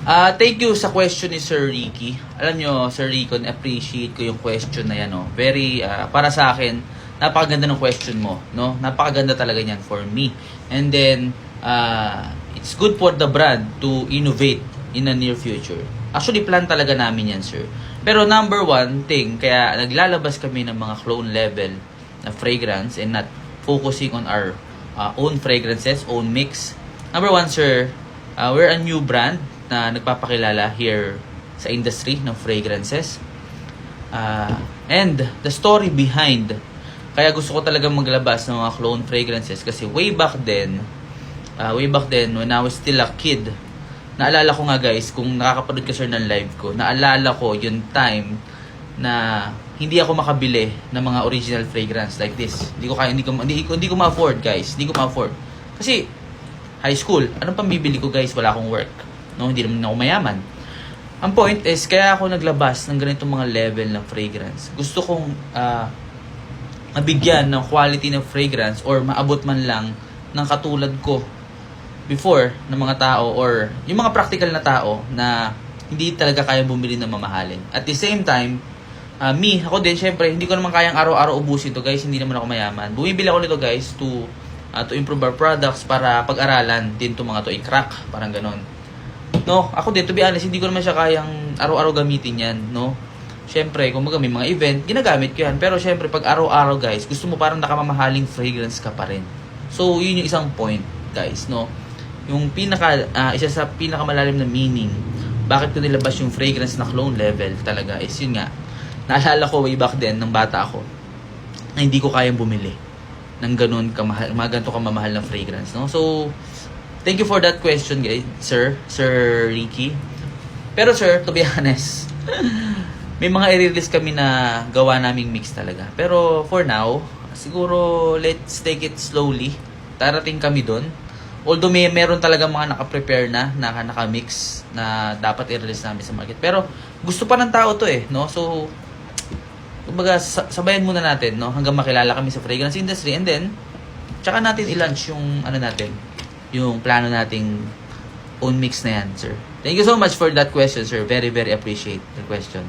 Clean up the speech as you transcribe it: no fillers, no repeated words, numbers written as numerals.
Thank you sa question ni Sir Ricky. Alam nyo, Sir Rico, appreciate ko yung question na yan. No? Very, para sa akin, napakaganda ng question mo. No? Napakaganda talaga yan for me. And then, it's good for the brand to innovate in the near future. Actually, plan talaga namin yan, sir. Pero number one thing, kaya naglalabas kami ng mga clone level na fragrance and not focusing on our own fragrances, own mix. Number one, sir, we're a new brand na nagpapakilala here sa industry ng fragrances. And the story behind, kaya gusto ko talaga maglabas ng mga clone fragrances kasi way back then when I was still a kid, naalala ko nga guys, kung nakakapanood ka sir ng live ko, naalala ko yung time na hindi ako makabili ng mga original fragrance like this. Hindi ko ma-afford guys, hindi ko ma-afford. Kasi high school, anong pambibili ko guys, wala akong work. No, hindi naman ako mayaman. Ang point is, kaya ako naglabas ng ganitong mga level ng fragrance. Gusto kong mabigyan ng quality ng fragrance or maabot man lang ng katulad ko before ng mga tao or yung mga practical na tao na hindi talaga kaya bumili ng mamahalin. At the same time, ako din, syempre, hindi ko naman kayang araw-araw ubusin to guys, hindi naman ako mayaman. Bumibili ako nito guys to improve our products para pag-aralan din to mga to i-crack, parang ganon. No, ako din, to be honest, hindi ko naman siya kayang araw-araw gamitin yan, no? Syempre, kung may mga event, ginagamit ko yan. Pero syempre, pag araw-araw guys, gusto mo parang nakamamahaling fragrance ka pa rin. So, yun yung isang point, guys, no? Yung isa sa pinakamalalim na meaning, bakit ko nilabas yung fragrance na clone level talaga is yun nga. Naalala ko way back then, nang bata ako, na hindi ko kayang bumili ng ganun kamahal, mga ganito kamamahal na fragrance, no? So, thank you for that question, guys, Sir Ricky. Pero sir, to be honest, may mga i-release kami na gawa naming mix talaga. Pero for now, siguro let's take it slowly. Tarating kami doon. Although meron talaga mga naka-prepare na, naka-mix na dapat i-release namin sa market. Pero gusto pa ng tao to no? So, kumbaga, sabayan muna natin, no? Hanggang makilala kami sa fragrance industry. And then, tsaka natin i-launch yung yung plano nating own mix na yan, sir. Thank you so much for that question, sir. Very, very appreciate the question.